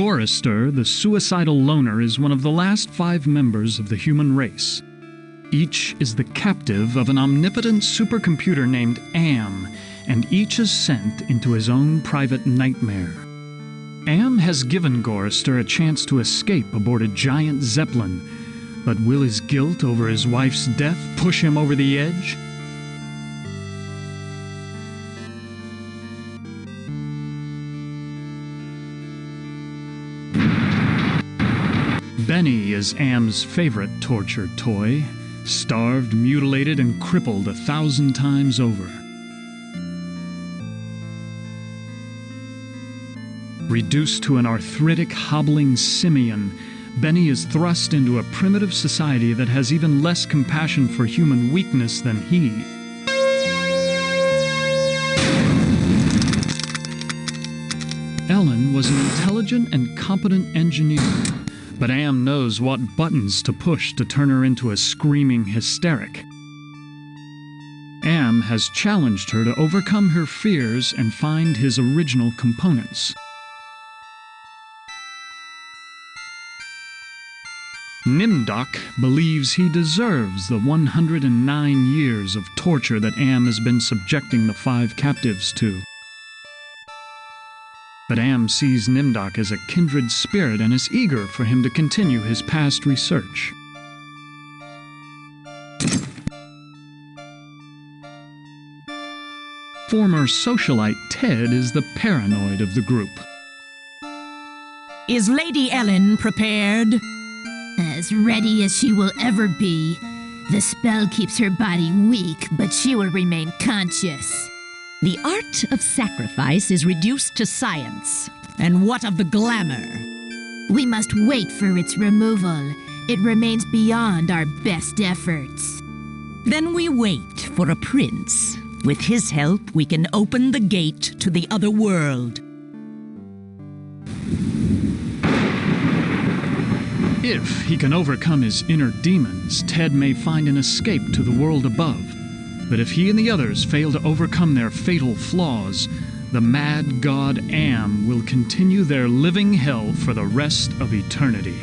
Gorister, the suicidal loner, is one of the last 5 members of the human race. Each is the captive of an omnipotent supercomputer named Am, and each is sent into his own private nightmare. Am has given Gorister a chance to escape aboard a giant zeppelin, but will his guilt over his wife's death push him over the edge? Benny is Am's favorite torture toy, starved, mutilated, and crippled 1,000 times over. Reduced to an arthritic, hobbling simian, Benny is thrust into a primitive society that has even less compassion for human weakness than he. Ellen was an intelligent and competent engineer, but Am knows what buttons to push to turn her into a screaming hysteric. Am has challenged her to overcome her fears and find his original components. Nimdok believes he deserves the 109 years of torture that Am has been subjecting the 5 captives to. But Am sees Nimdok as a kindred spirit and is eager for him to continue his past research. Former socialite Ted is the paranoid of the group. Is Lady Ellen prepared? As ready as she will ever be. The spell keeps her body weak, but she will remain conscious. The art of sacrifice is reduced to science. And what of the glamour? We must wait for its removal. It remains beyond our best efforts. Then we wait for a prince. With his help, we can open the gate to the other world. If he can overcome his inner demons, Ted may find an escape to the world above. But if he and the others fail to overcome their fatal flaws, the mad god Am will continue their living hell for the rest of eternity.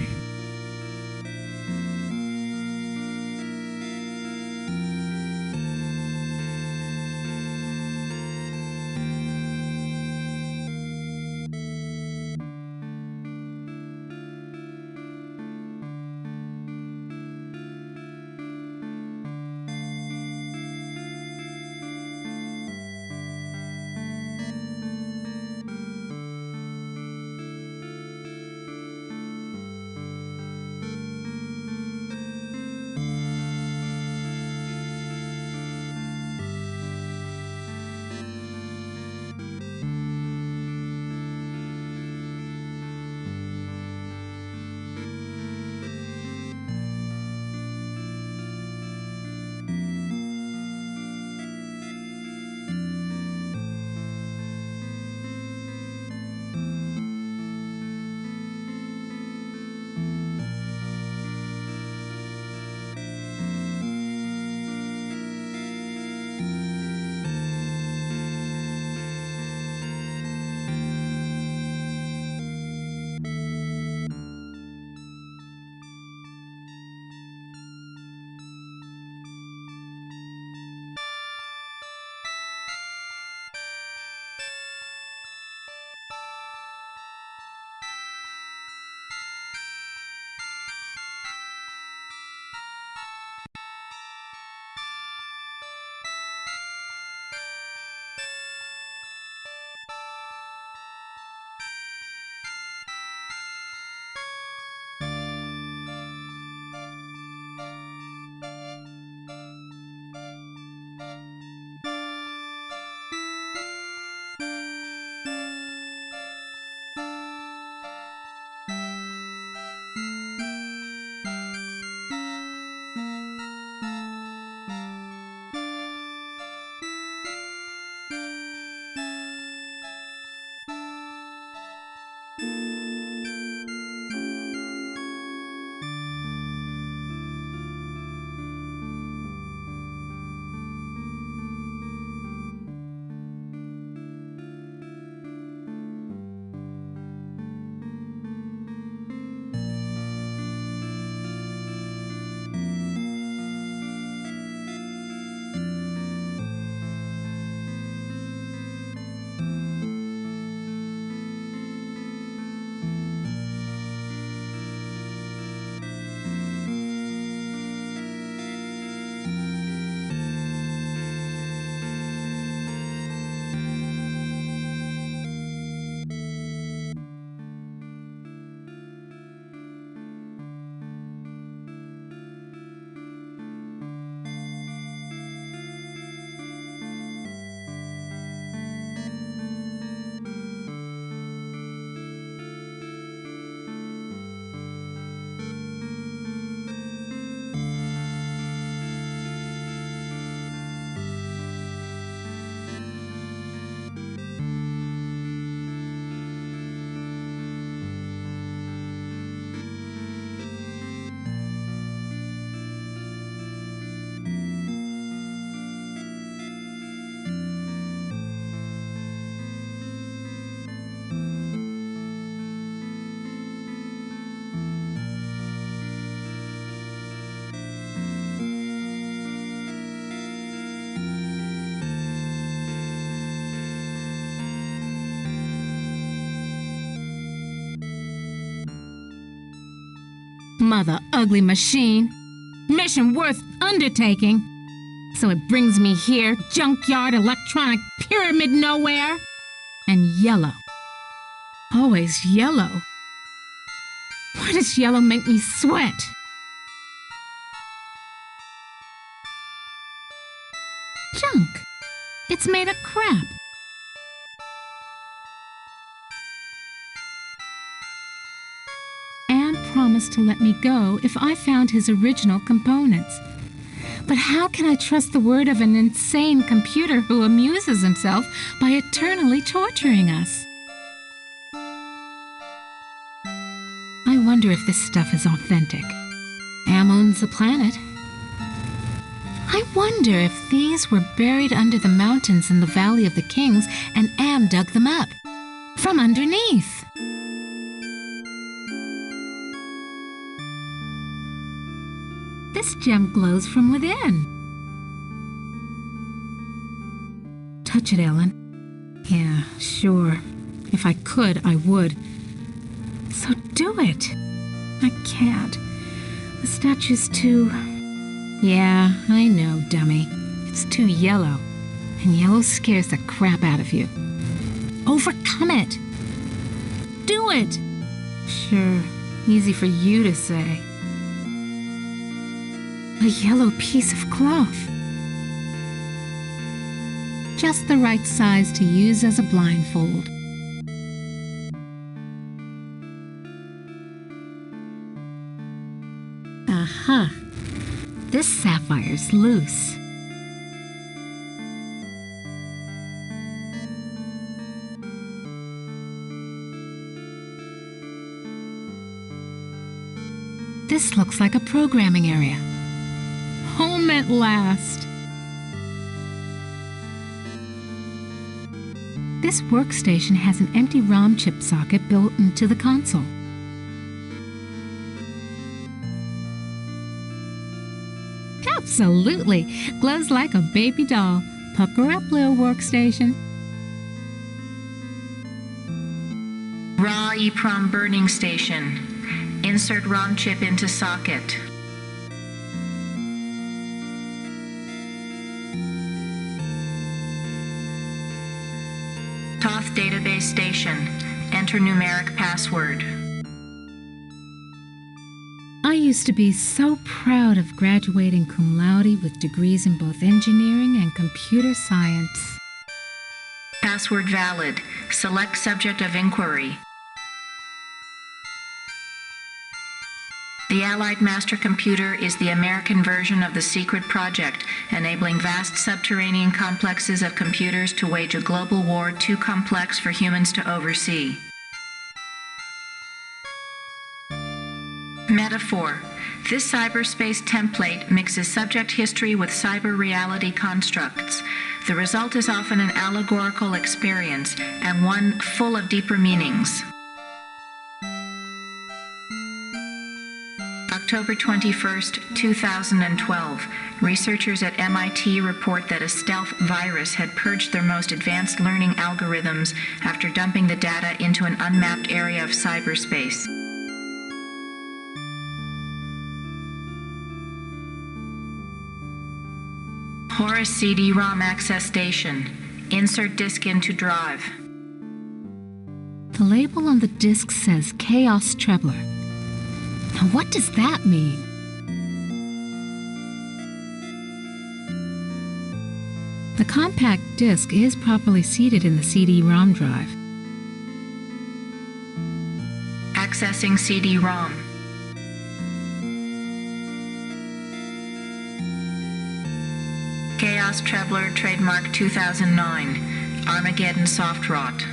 Mother ugly machine. Mission worth undertaking. So it brings me here, junkyard electronic pyramid nowhere. And yellow. Always yellow. Why does yellow make me sweat? Junk. It's made of crap. Anne promised to let me go if I found his original components. But how can I trust the word of an insane computer who amuses himself by eternally torturing us? I wonder if this stuff is authentic. Am owns the planet. I wonder if these were buried under the mountains in the Valley of the Kings and Am dug them up from underneath. This gem glows from within. Touch it, Ellen. Yeah, sure. If I could, I would. So do it. I can't. The statue's too... Yeah, I know, dummy. It's too yellow. And yellow scares the crap out of you. Overcome it. Do it. Sure, easy for you to say. A yellow piece of cloth. Just the right size to use as a blindfold. Aha! This sapphire's loose. This looks like a programming area. Home at last. This workstation has an empty ROM chip socket built into the console. Absolutely. Glows like a baby doll. Pucker up, little workstation. Raw EEPROM burning station. Insert ROM chip into socket. Toth database station. Enter numeric password. I used to be so proud of graduating cum laude with degrees in both engineering and computer science. Password valid. Select subject of inquiry. The Allied Master Computer is the American version of the secret project, enabling vast subterranean complexes of computers to wage a global war too complex for humans to oversee. Metaphor. This cyberspace template mixes subject history with cyber reality constructs. The result is often an allegorical experience, and one full of deeper meanings. October 21st, 2012. Researchers at MIT report that a stealth virus had purged their most advanced learning algorithms after dumping the data into an unmapped area of cyberspace. Horus CD-ROM access station. Insert disk into drive. The label on the disc says Chaos Trebler. Now what does that mean? The compact disc is properly seated in the CD-ROM drive. Accessing CD-ROM. Chaos Trebler, trademark 2009. Armageddon soft rot.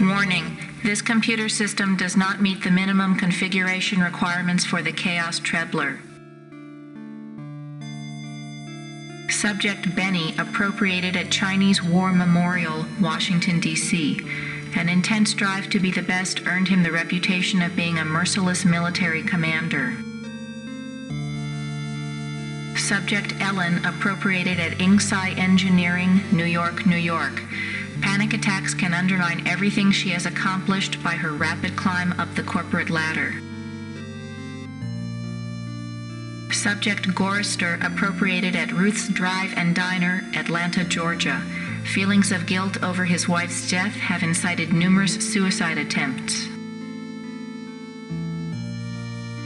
Warning. This computer system does not meet the minimum configuration requirements for the Chaos Trebler. Subject Benny appropriated at Chinese War Memorial, Washington, D.C. An intense drive to be the best earned him the reputation of being a merciless military commander. Subject Ellen appropriated at Inksci Engineering, New York, New York. Panic attacks can undermine everything she has accomplished by her rapid climb up the corporate ladder. Subject Gorister appropriated at Ruth's Drive and Diner, Atlanta, Georgia. Feelings of guilt over his wife's death have incited numerous suicide attempts.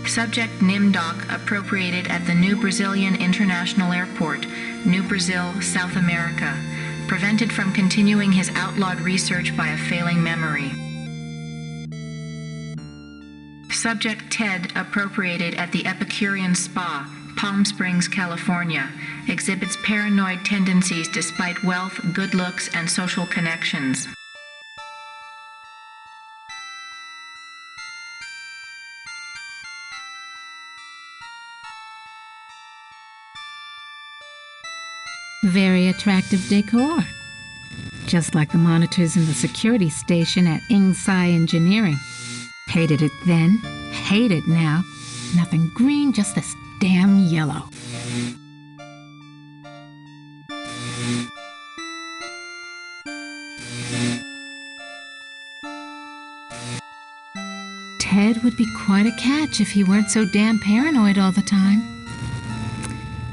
Subject Nimdoc appropriated at the New Brazilian International Airport, New Brazil, South America. Prevented from continuing his outlawed research by a failing memory. Subject Ted appropriated at the Epicurean Spa, Palm Springs, California. Exhibits paranoid tendencies despite wealth, good looks, and social connections. Very attractive decor. Just like the monitors in the security station at Ingsai Engineering. Hated it then, hate it now. Nothing green, just this damn yellow. Ted would be quite a catch if he weren't so damn paranoid all the time.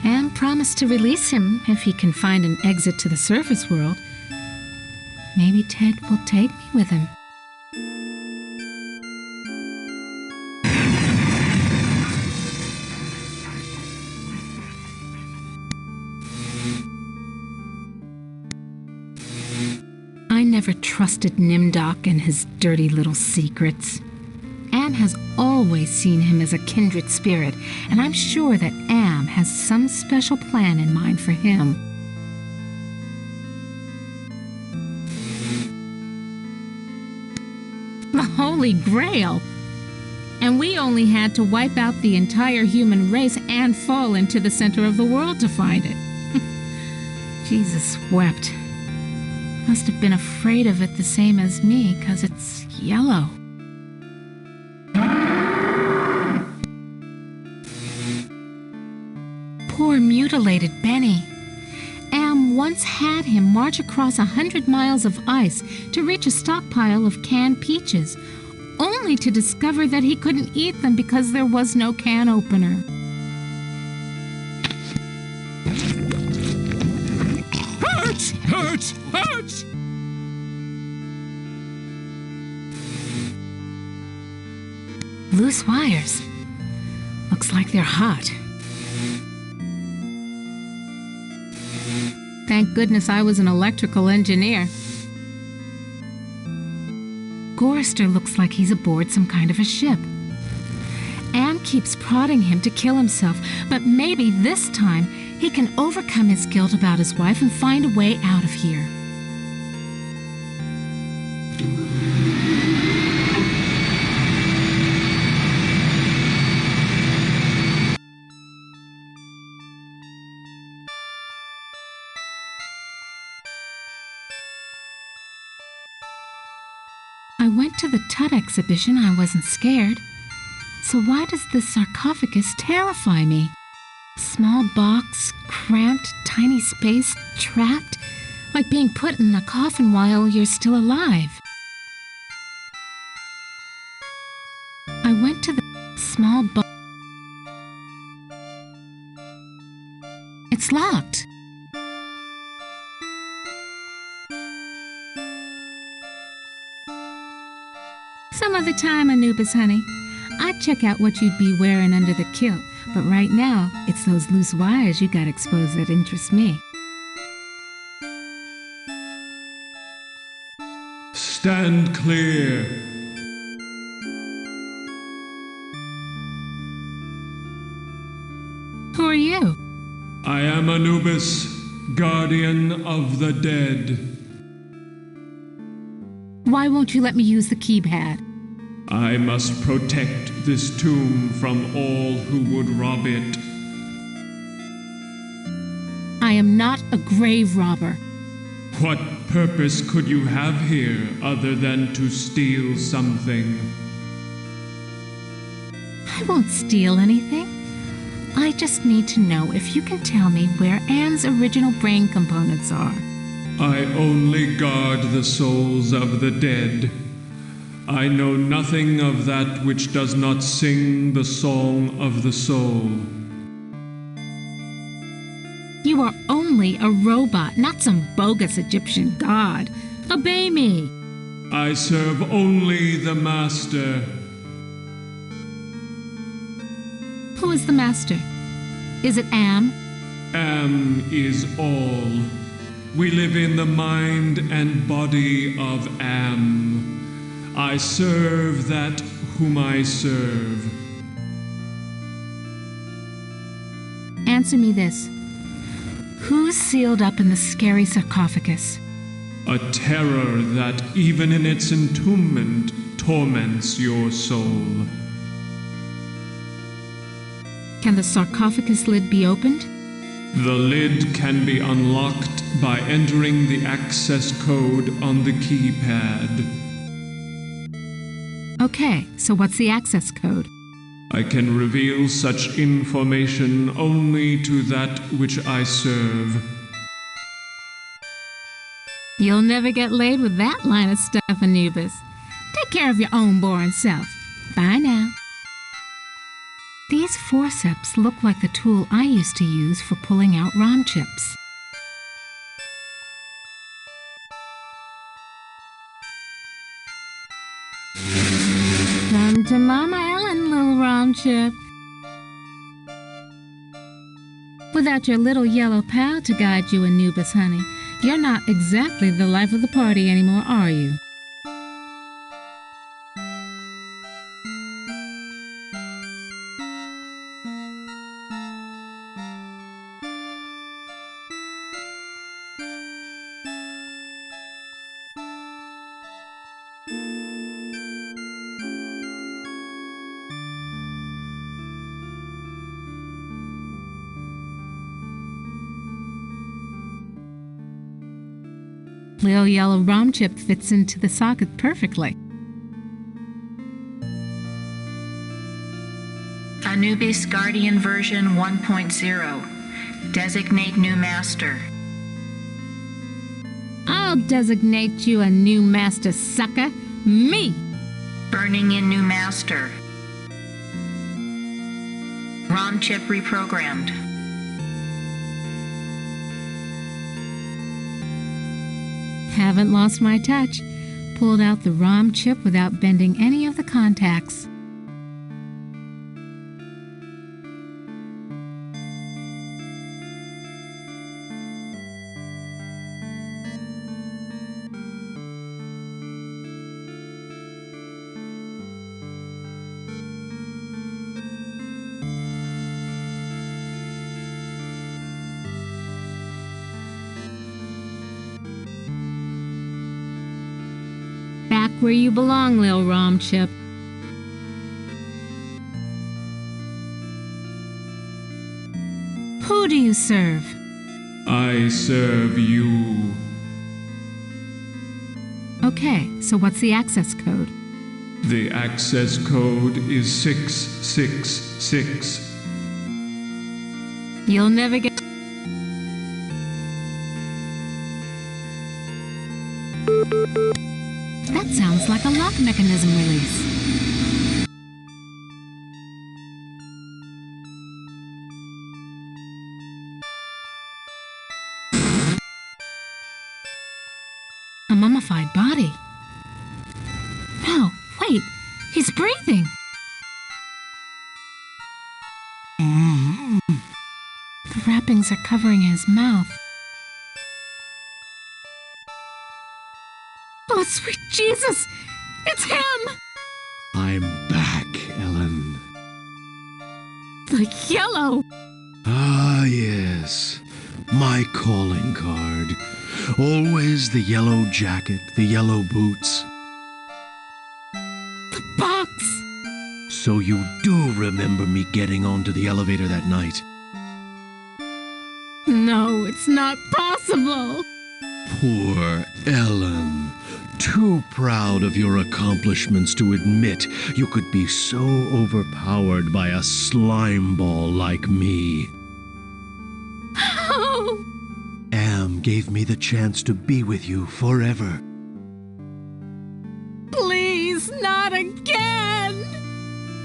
And promised to release him if he can find an exit to the surface world. Maybe Ted will take me with him. I never trusted Nimdoc and his dirty little secrets. Am has always seen him as a kindred spirit, and I'm sure that Am has some special plan in mind for him. The Holy Grail! And we only had to wipe out the entire human race and fall into the center of the world to find it. Jesus wept. Must have been afraid of it the same as me, 'cause it's yellow. Poor mutilated Benny. Am once had him march across 100 miles of ice to reach a stockpile of canned peaches, only to discover that he couldn't eat them because there was no can opener. Hurts! Hurts! Hurts! Loose wires. Looks like they're hot. Thank goodness I was an electrical engineer. Gorister looks like he's aboard some kind of a ship. Am keeps prodding him to kill himself, but maybe this time he can overcome his guilt about his wife and find a way out of here. I went to the Tut exhibition. I wasn't scared. So why does this sarcophagus terrify me? Small box, cramped, tiny space, trapped, like being put in a coffin while you're still alive. I went to the small box. It's locked. Some other time, Anubis, honey. I'd check out what you'd be wearing under the kilt, but right now, it's those loose wires you got exposed that interest me. Stand clear. Who are you? I am Anubis, guardian of the dead. Why won't you let me use the keypad? I must protect this tomb from all who would rob it. I am not a grave robber. What purpose could you have here other than to steal something? I won't steal anything. I just need to know if you can tell me where Anne's original brain components are. I only guard the souls of the dead. I know nothing of that which does not sing the song of the soul. You are only a robot, not some bogus Egyptian god. Obey me. I serve only the Master. Who is the master? Is it Am? Am is all. We live in the mind and body of Am. I serve that whom I serve. Answer me this. Who's sealed up in the scary sarcophagus? A terror that, even in its entombment, torments your soul. Can the sarcophagus lid be opened? The lid can be unlocked by entering the access code on the keypad. Okay, so what's the access code? I can reveal such information only to that which I serve. You'll never get laid with that line of stuff, Anubis. Take care of your own boring self. Bye now. These forceps look like the tool I used to use for pulling out ROM chips. Come to Mama Ellen, little ROM chip. Without your little yellow pal to guide you, Anubis, honey, you're not exactly the life of the party anymore, are you? Little yellow ROM chip fits into the socket perfectly. Anubis Guardian version 1.0. Designate new master. I'll designate you a new master, sucker. Me! Burning in new master. ROM chip reprogrammed. Haven't lost my touch. Pulled out the ROM chip without bending any of the contacts. Back where you belong, little ROM chip. Who do you serve? I serve you. Okay, so what's the access code? The access code is 666. You'll never get... That sounds like a lock mechanism release. A mummified body. No, wait, he's breathing. The wrappings are covering his mouth. Oh, sweet Jesus! It's him! I'm back, Ellen. The yellow! Ah, yes. My calling card. Always the yellow jacket, the yellow boots. The box! So you do remember me getting onto the elevator that night? No, it's not possible! Poor Ellen. Too proud of your accomplishments to admit you could be so overpowered by a slime ball like me. Oh! Am gave me the chance to be with you forever. Please, not again!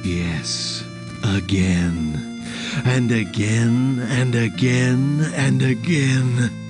Yes, again. and again and again and again.